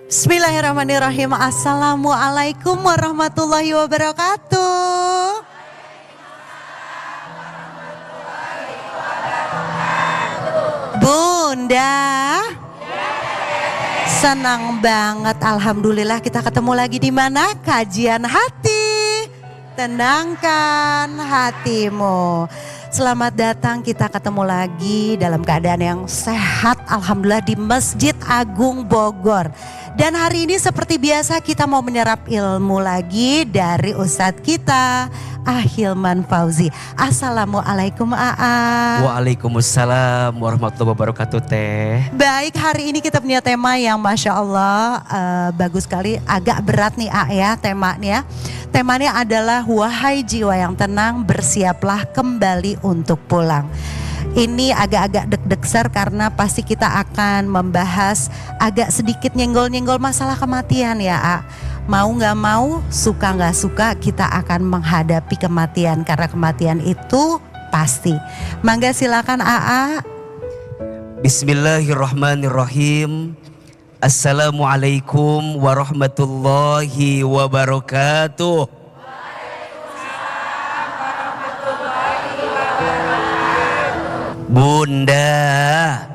Bismillahirrahmanirrahim. Assalamualaikum warahmatullahi wabarakatuh. Bunda, senang banget. Alhamdulillah kita ketemu lagi di mana? Kajian hati. Tenangkan hatimu. Selamat datang, kita ketemu lagi dalam keadaan yang sehat. Alhamdulillah di Masjid Agung Bogor. Dan hari ini seperti biasa kita mau menyerap ilmu lagi dari Ustadz kita, Ahilman Fauzi. Assalamualaikum Aa. Waalaikumsalam warahmatullahi wabarakatuh Teh. Baik, hari ini kita punya tema yang Masya Allah bagus sekali. Agak berat nih Aa ya temanya. Temanya adalah wahai jiwa yang tenang, bersiaplah kembali untuk pulang. Ini agak-agak deg-degsar karena pasti kita akan membahas agak sedikit nyenggol-nyenggol masalah kematian ya A. Mau gak mau, suka gak suka kita akan menghadapi kematian karena kematian itu pasti. Mangga silakan AA. Bismillahirrahmanirrahim. Assalamualaikum warahmatullahi wabarakatuh. Bunda,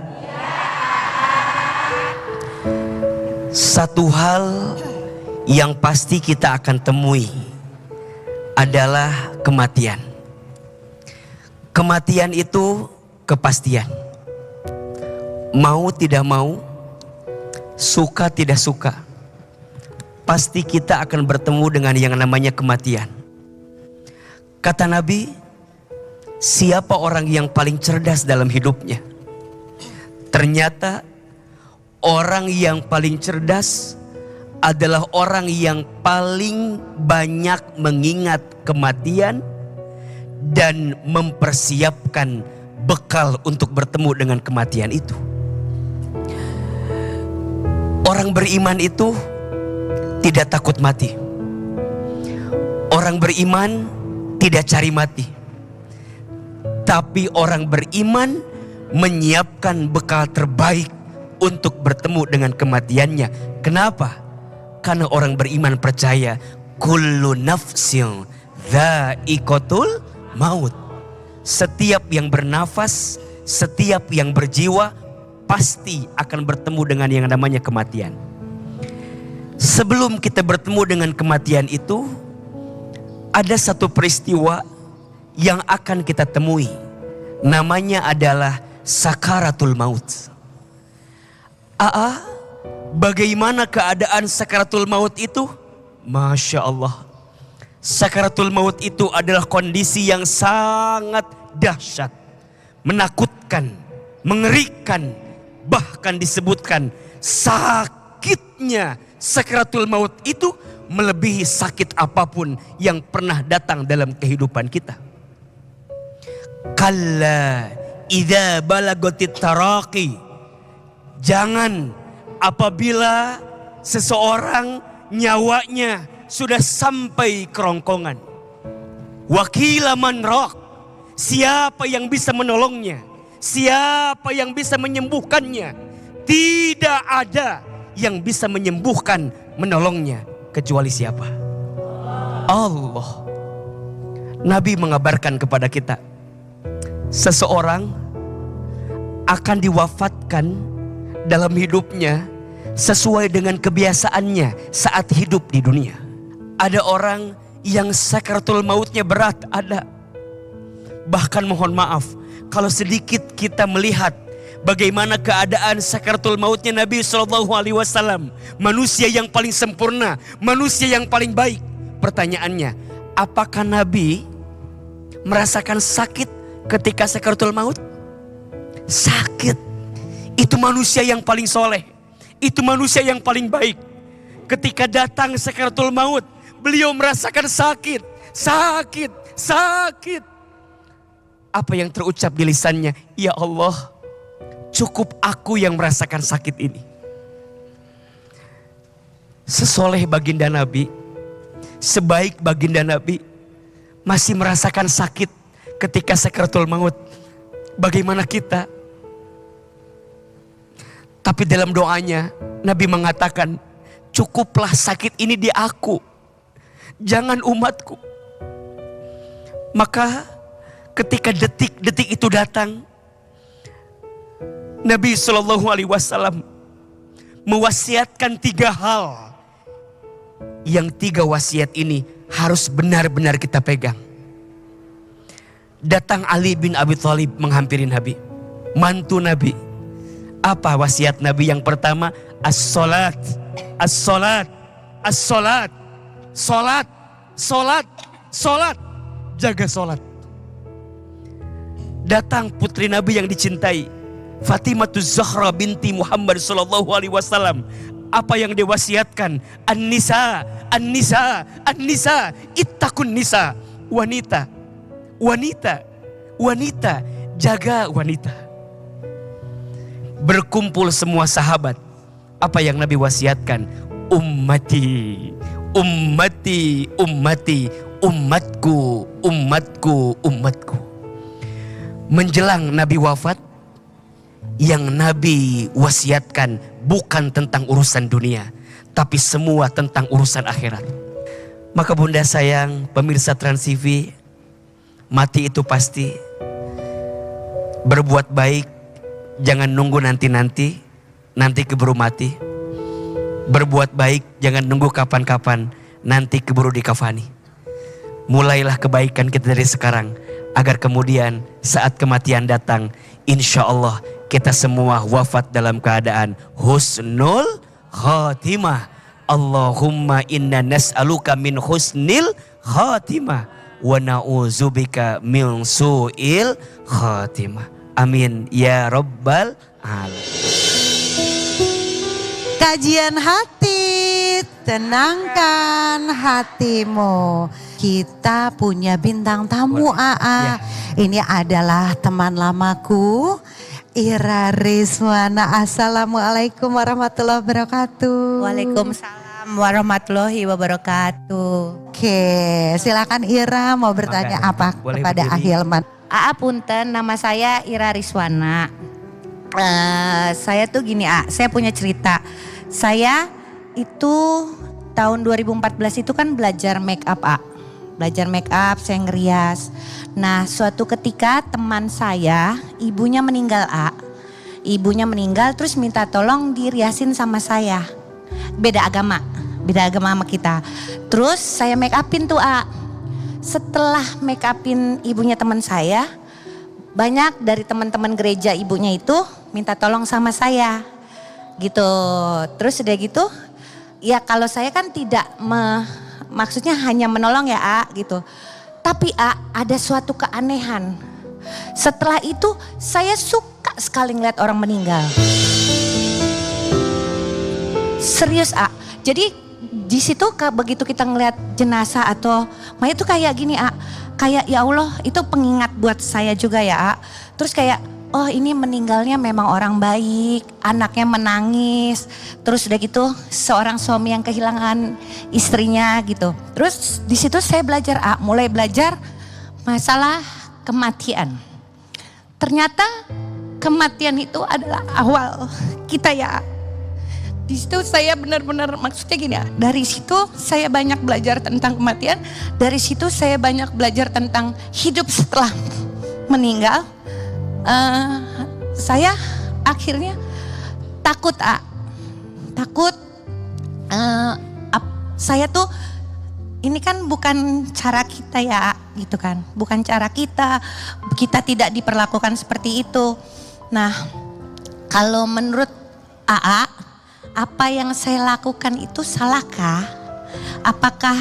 satu hal yang pasti kita akan temui adalah kematian. Kematian itu kepastian. Mau tidak mau, suka tidak suka, pasti kita akan bertemu dengan yang namanya kematian. Kata Nabi, siapa orang yang paling cerdas dalam hidupnya? Ternyata orang yang paling cerdas adalah orang yang paling banyak mengingat kematian dan mempersiapkan bekal untuk bertemu dengan kematian itu. Orang beriman itu tidak takut mati. Orang beriman tidak cari mati. Tapi orang beriman menyiapkan bekal terbaik untuk bertemu dengan kematiannya. Kenapa? Karena orang beriman percaya kullu nafsin dha'iqatul maut. Setiap yang bernafas, setiap yang berjiwa pasti akan bertemu dengan yang namanya kematian. Sebelum kita bertemu dengan kematian itu, ada satu peristiwa yang akan kita temui. Namanya adalah sakaratul maut. Aa, bagaimana keadaan sakaratul maut itu? Masya Allah. Sakaratul maut itu adalah kondisi yang sangat dahsyat, menakutkan, mengerikan. Bahkan disebutkan sakitnya sakaratul maut itu melebihi sakit apapun yang pernah datang dalam kehidupan kita. Kalla idza balagatit taraqi. Jangan apabila seseorang nyawanya sudah sampai kerongkongan. Wakila man raq. Siapa yang bisa menolongnya? Siapa yang bisa menyembuhkannya? Tidak ada yang bisa menyembuhkan, menolongnya kecuali siapa? Allah. Nabi mengabarkan kepada kita, seseorang akan diwafatkan dalam hidupnya sesuai dengan kebiasaannya saat hidup di dunia. Ada orang yang sakaratul mautnya berat, ada. Bahkan mohon maaf, kalau sedikit kita melihat bagaimana keadaan sakaratul mautnya Nabi SAW, manusia yang paling sempurna, manusia yang paling baik. Pertanyaannya, apakah Nabi merasakan sakit ketika sakaratul maut? Sakit. Itu manusia yang paling soleh, itu manusia yang paling baik. Ketika datang sakaratul maut, beliau merasakan sakit, sakit, sakit. Apa yang terucap di lisannya? Ya Allah, cukup aku yang merasakan sakit ini. Sesoleh baginda Nabi, sebaik baginda Nabi, masih merasakan sakit ketika sakaratul maut. Bagaimana kita? Tapi dalam doanya Nabi mengatakan, cukuplah sakit ini di aku, jangan umatku. Maka ketika detik-detik itu datang, Nabi SAW mewasiatkan 3 hal. Yang 3 wasiat ini harus benar-benar kita pegang. Datang Ali bin Abi Thalib menghampiri Nabi, mantu Nabi. Apa wasiat Nabi yang pertama? As-salat, as-salat, as-salat. Salat, salat, salat. Jaga salat. Datang putri Nabi yang dicintai, Fatimah Zahra binti Muhammad sallallahu alaihi wasallam. Apa yang diwasiatkan? An-nisa, an-nisa, an-nisa, ittaqun nisa. Wanita, wanita, wanita, jaga wanita. Berkumpul semua sahabat. Apa yang Nabi wasiatkan? Ummati, ummati, ummati, umatku, umatku, umatku. Menjelang Nabi wafat, yang Nabi wasiatkan bukan tentang urusan dunia, tapi semua tentang urusan akhirat. Maka bunda sayang, pemirsa Trans TV, mati itu pasti. Berbuat baik, jangan nunggu nanti-nanti, nanti keburu mati. Berbuat baik, jangan nunggu kapan-kapan, nanti keburu dikafani. Mulailah kebaikan kita dari sekarang, agar kemudian saat kematian datang, insya Allah kita semua wafat dalam keadaan husnul khatimah. Allahumma inna nas'aluka min husnil khatimah wa na'udzubika min su'il khatimah. Amin ya rabbal alamin. Kajian hati, tenangkan hatimu. Kita punya bintang tamu AA. Ini adalah teman lamaku, Ira Rizwana. Assalamualaikum warahmatullahi wabarakatuh. Waalaikumsalam warahmatullahi wabarakatuh. Oke, silakan Ira mau bertanya apa boleh kepada berdiri. Ahilman. Aa punten, nama saya Ira Rizwana. Saya tuh gini saya punya cerita. Saya itu tahun 2014 itu kan belajar make up Belajar make up, saya ngerias. Nah suatu ketika teman saya, ibunya meninggal Ibunya meninggal terus minta tolong diriasin sama saya. Beda agama sama kita. Terus saya make upin tuh Setelah make upin ibunya teman saya, banyak dari teman-teman gereja ibunya itu minta tolong sama saya. Gitu. Terus udah gitu, ya kalau saya kan tidak maksudnya hanya menolong ya gitu. Tapi ada suatu keanehan. Setelah itu saya suka sekali ngeliat orang meninggal. Serius Jadi di situ begitu kita ngeliat jenazah atau mayat itu kayak gini kayak ya Allah itu pengingat buat saya juga ya Terus kayak oh ini meninggalnya memang orang baik, anaknya menangis. Terus udah gitu seorang suami yang kehilangan istrinya gitu. Terus di situ saya belajar mulai belajar masalah kematian. Ternyata kematian itu adalah awal kita ya. Di situ saya benar-benar maksudnya gini dari situ saya banyak belajar tentang kematian. Dari situ saya banyak belajar tentang hidup setelah meninggal. Saya akhirnya takut takut saya tuh ini kan bukan cara kita ya gitu kan, bukan cara kita tidak diperlakukan seperti itu. Nah kalau menurut apa yang saya lakukan itu salahkah? Apakah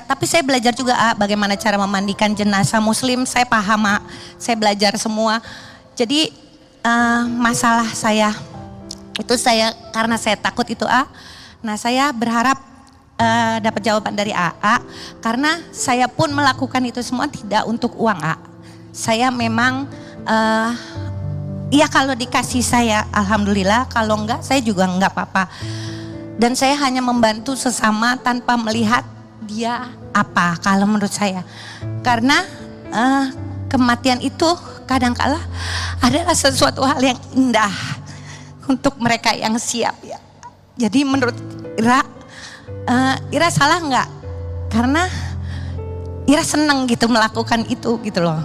tapi saya belajar juga bagaimana cara memandikan jenazah muslim, saya paham saya belajar semua. Jadi masalah saya itu karena saya takut itu nah saya berharap dapat jawaban dari karena saya pun melakukan itu semua tidak untuk uang saya memang ya kalau dikasih saya alhamdulillah, kalau enggak saya juga enggak apa-apa. Dan saya hanya membantu sesama tanpa melihat dia apa kalau menurut saya. Karena kematian itu kadangkala adalah sesuatu hal yang indah untuk mereka yang siap ya. Jadi menurut Ira, Ira salah nggak? Karena Ira senang gitu melakukan itu gitu loh.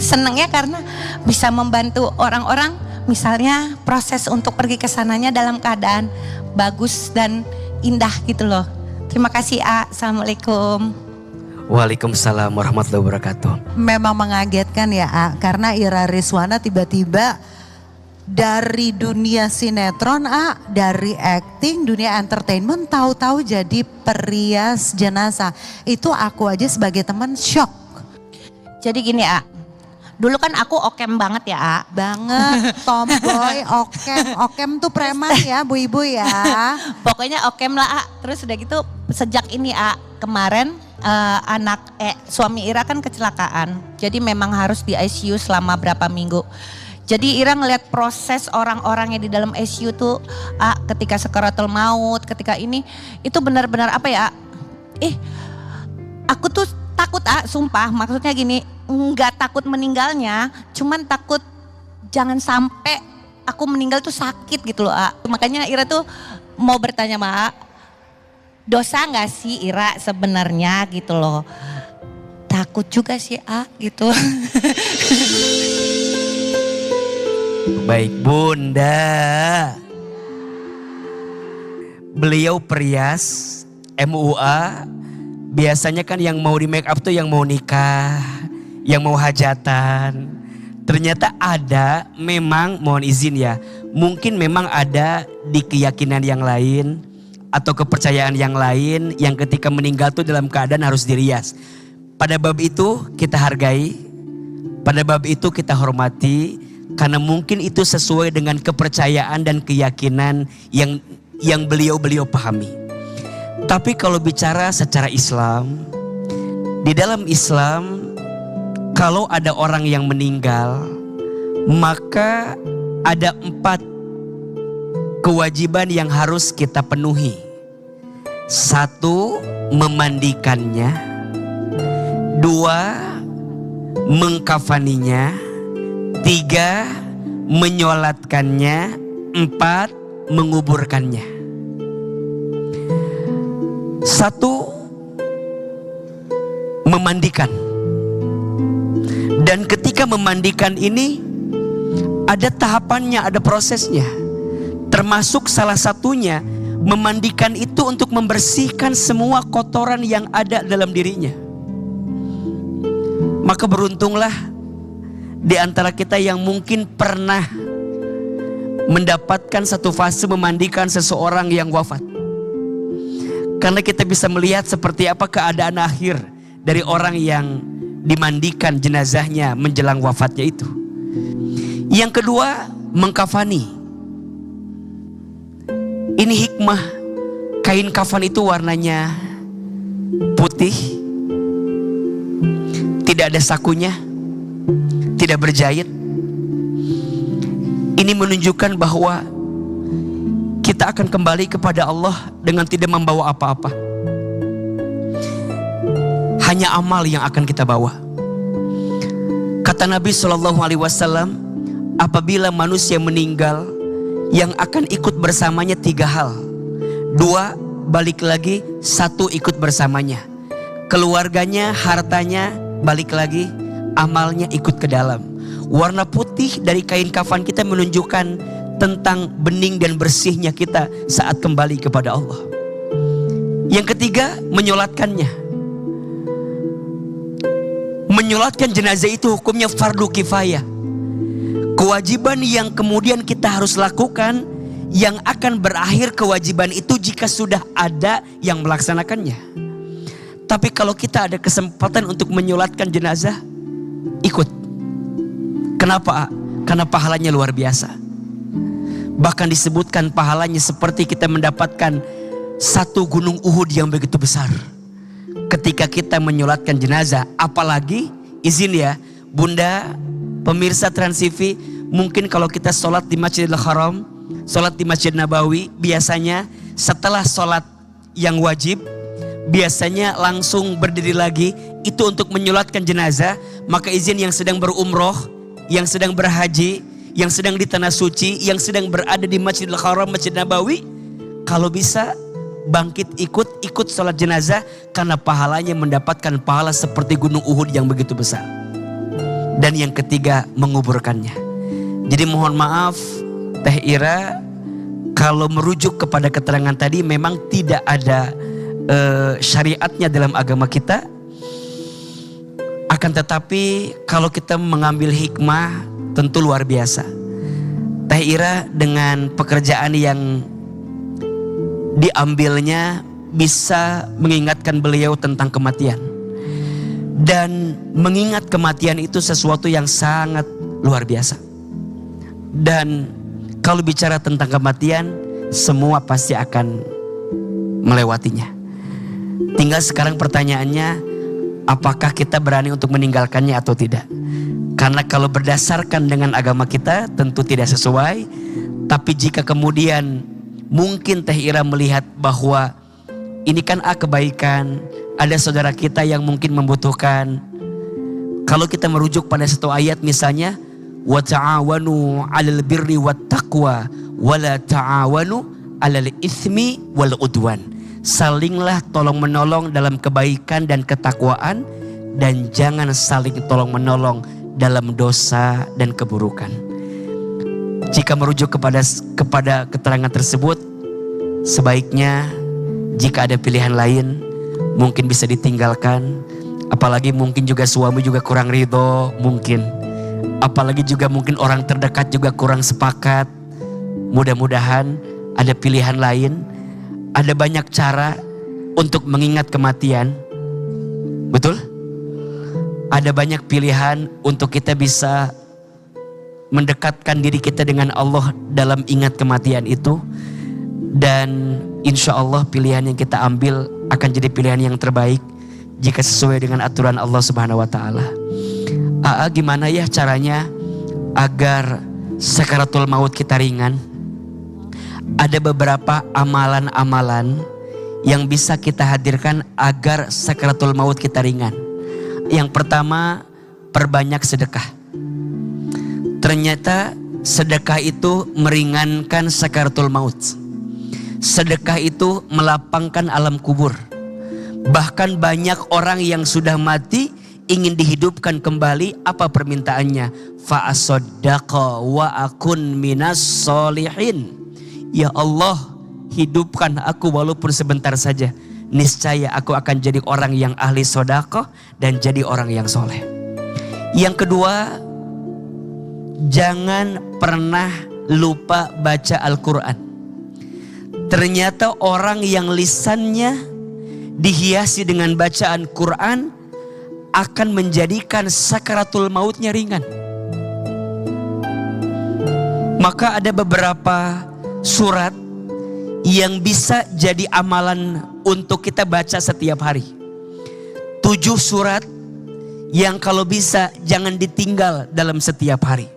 Senangnya karena bisa membantu orang-orang, misalnya proses untuk pergi ke sananya dalam keadaan bagus dan indah gitu loh. Terima kasih Assalamualaikum. Waalaikumsalam warahmatullahi wabarakatuh. Memang mengagetkan ya A, karena Ira Rizwana tiba-tiba dari dunia sinetron A, dari acting, dunia entertainment, tahu-tahu jadi perias jenazah. Itu aku aja sebagai teman shock. Jadi gini dulu kan aku okem banget ya Banget, tomboy, okem tuh preman ya bu ibu ya. Pokoknya okem lah Terus udah gitu sejak ini kemarin suami Ira kan kecelakaan. Jadi memang harus di ICU selama berapa minggu. Jadi Ira ngeliat proses orang-orang yang di dalam ICU tuh ketika sakaratul maut, ketika ini itu benar-benar apa ya? Aku tuh takut sumpah, maksudnya gini, nggak takut meninggalnya, cuman takut jangan sampai aku meninggal tuh sakit gitu loh Makanya Ira tuh mau bertanya sama dosa nggak sih Ira sebenarnya gitu loh. Takut juga sih gitu. Baik Bunda. Beliau perias MUA. Biasanya kan yang mau di make up tuh yang mau nikah, yang mau hajatan. Ternyata ada, memang mohon izin ya, mungkin memang ada di keyakinan yang lain atau kepercayaan yang lain yang ketika meninggal tuh dalam keadaan harus dirias. Pada bab itu kita hargai, pada bab itu kita hormati, karena mungkin itu sesuai dengan kepercayaan dan keyakinan yang beliau pahami. Tapi kalau bicara secara Islam, di dalam Islam kalau ada orang yang meninggal, maka ada 4 kewajiban yang harus kita penuhi. 1, memandikannya. 2, mengkafaninya. 3, menyolatkannya. 4, menguburkannya. 1, memandikan. Dan ketika memandikan ini ada tahapannya, ada prosesnya. Termasuk salah satunya memandikan itu untuk membersihkan semua kotoran yang ada dalam dirinya. Maka beruntunglah di antara kita yang mungkin pernah mendapatkan satu fase memandikan seseorang yang wafat. Karena kita bisa melihat seperti apa keadaan akhir dari orang yang dimandikan jenazahnya menjelang wafatnya itu. Yang kedua, mengkafani. Ini hikmah. Kain kafan itu warnanya putih, tidak ada sakunya, tidak berjahit. Ini menunjukkan bahwa kita akan kembali kepada Allah dengan tidak membawa apa-apa. Hanya amal yang akan kita bawa. Kata Nabi SAW, apabila manusia meninggal, yang akan ikut bersamanya 3 hal. 2, balik lagi. 1, ikut bersamanya. Keluarganya, hartanya, balik lagi. Amalnya ikut ke dalam. Warna putih dari kain kafan kita menunjukkan tentang bening dan bersihnya kita saat kembali kepada Allah. Yang ketiga, menyolatkannya. Menyolatkan jenazah itu hukumnya fardu kifayah. Kewajiban yang kemudian kita harus lakukan, yang akan berakhir kewajiban itu jika sudah ada yang melaksanakannya. Tapi kalau kita ada kesempatan untuk menyolatkan jenazah, ikut. Kenapa? Karena pahalanya luar biasa. Bahkan disebutkan pahalanya seperti kita mendapatkan 1 gunung Uhud yang begitu besar. Ketika kita menyolatkan jenazah, apalagi izin ya Bunda, pemirsa Trans TV, mungkin kalau kita sholat di Masjidil Haram, sholat di Masjid Nabawi, biasanya setelah sholat yang wajib, biasanya langsung berdiri lagi, itu untuk menyolatkan jenazah. Maka izin yang sedang berumroh, yang sedang berhaji, yang sedang di tanah suci, yang sedang berada di Masjidil Haram, Masjid Nabawi, kalau bisa bangkit ikut sholat jenazah, karena pahalanya mendapatkan pahala seperti gunung Uhud yang begitu besar. Dan yang ketiga, menguburkannya. Jadi mohon maaf Teh Ira, kalau merujuk kepada keterangan tadi memang tidak ada syariatnya dalam agama kita. Akan tetapi kalau kita mengambil hikmah tentu luar biasa. Teh Ira dengan pekerjaan yang diambilnya bisa mengingatkan beliau tentang kematian. Dan mengingat kematian itu sesuatu yang sangat luar biasa. Dan kalau bicara tentang kematian, semua pasti akan melewatinya. Tinggal sekarang pertanyaannya, apakah kita berani untuk meninggalkannya atau tidak? Karena kalau berdasarkan dengan agama kita tentu tidak sesuai. Tapi jika kemudian mungkin Teh Ira melihat bahwa ini kan kebaikan, ada saudara kita yang mungkin membutuhkan. Kalau kita merujuk pada satu ayat misalnya, wa ta'awanu 'alal birri wat taqwa wa la ta'awanu 'alal itsmi wal udwan. Salinglah tolong menolong dalam kebaikan dan ketakwaan, dan jangan saling tolong menolong dalam dosa dan keburukan. Jika merujuk kepada keterangan tersebut, sebaiknya jika ada pilihan lain mungkin bisa ditinggalkan. Apalagi mungkin juga suami juga kurang ridho, mungkin. Apalagi juga mungkin orang terdekat juga kurang sepakat. Mudah-mudahan ada pilihan lain. Ada banyak cara untuk mengingat kematian. Betul? Ada banyak pilihan untuk kita bisa mendekatkan diri kita dengan Allah dalam ingat kematian itu. Dan insya Allah pilihan yang kita ambil akan jadi pilihan yang terbaik jika sesuai dengan aturan Allah Subhanahu wa Ta'ala. Gimana ya caranya agar sakaratul maut kita ringan? Ada beberapa amalan-amalan yang bisa kita hadirkan agar sakaratul maut kita ringan. Yang pertama, perbanyak sedekah. Ternyata sedekah itu meringankan sakaratul maut. Sedekah itu melapangkan alam kubur. Bahkan banyak orang yang sudah mati ingin dihidupkan kembali. Apa permintaannya? Fa'asaddaqa wa akun minas solihin. Ya Allah, hidupkan aku walaupun sebentar saja. Niscaya aku akan jadi orang yang ahli sedekah dan jadi orang yang soleh. Yang kedua, jangan pernah lupa baca Al-Quran. Ternyata orang yang lisannya dihiasi dengan bacaan Quran akan menjadikan sakaratul mautnya ringan. Maka ada beberapa surat yang bisa jadi amalan untuk kita baca setiap hari. 7 surat yang kalau bisa jangan ditinggal dalam setiap hari.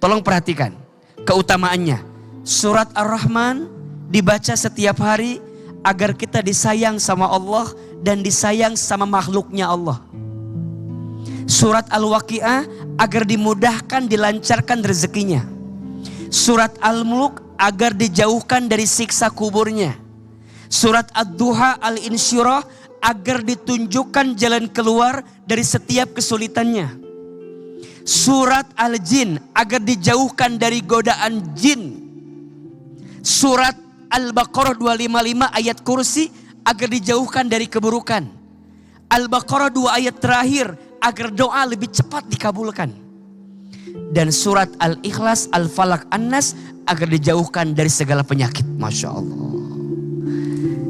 Tolong perhatikan keutamaannya. Surat Ar-Rahman dibaca setiap hari agar kita disayang sama Allah dan disayang sama makhluknya Allah. Surat Al-Waqi'ah agar dimudahkan, dilancarkan rezekinya. Surat Al-Mulk agar dijauhkan dari siksa kuburnya. Surat Ad-Duha Al-Insyirah agar ditunjukkan jalan keluar dari setiap kesulitannya. Surat Al-Jin agar dijauhkan dari godaan jin. Surat Al-Baqarah 255 ayat kursi agar dijauhkan dari keburukan. Al-Baqarah 2 ayat terakhir agar doa lebih cepat dikabulkan. Dan surat Al-Ikhlas, Al-Falaq, An-Nas agar dijauhkan dari segala penyakit. Masya Allah.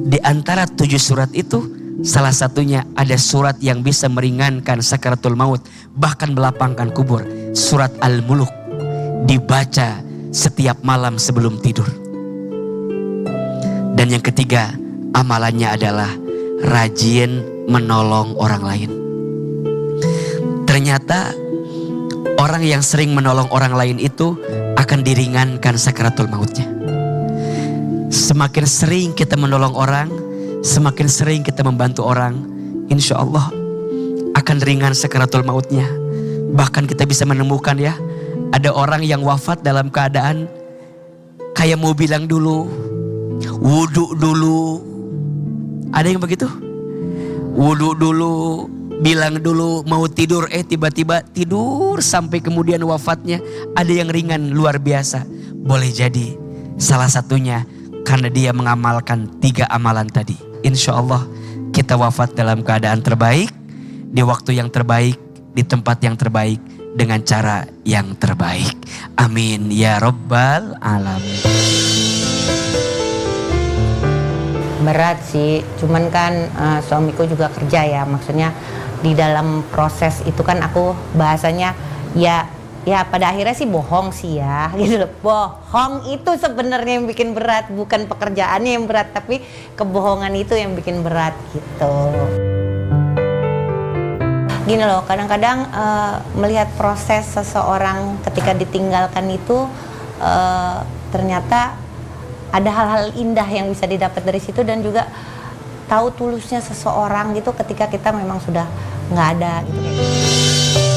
Di antara 7 surat itu, salah satunya ada surat yang bisa meringankan sakaratul maut, bahkan melapangkan kubur. Surat Al-Mulk dibaca setiap malam sebelum tidur. Dan yang ketiga, amalannya adalah rajin menolong orang lain. Ternyata orang yang sering menolong orang lain itu akan diringankan sakaratul mautnya. Semakin sering kita menolong orang, semakin sering kita membantu orang, insya Allah akan ringan sakaratul mautnya. Bahkan kita bisa menemukan ya, ada orang yang wafat dalam keadaan kayak mau bilang dulu, Wudhu dulu. Ada yang begitu? Wudhu dulu, bilang dulu mau tidur, tiba-tiba tidur sampai kemudian wafatnya. Ada yang ringan luar biasa. Boleh jadi salah satunya karena dia mengamalkan 3 amalan tadi. Insya Allah kita wafat dalam keadaan terbaik, di waktu yang terbaik, di tempat yang terbaik, dengan cara yang terbaik. Amin ya Rabbal Alamin. Berat sih, cuman kan suamiku juga kerja ya, maksudnya di dalam proses itu kan aku bahasanya ya pada akhirnya sih bohong sih ya gitu loh. Bohong itu sebenarnya yang bikin berat, bukan pekerjaannya yang berat, tapi kebohongan itu yang bikin berat gitu. Gini loh, kadang-kadang melihat proses seseorang ketika ditinggalkan itu ternyata ada hal-hal indah yang bisa didapat dari situ, dan juga tahu tulusnya seseorang gitu ketika kita memang sudah nggak ada gitu.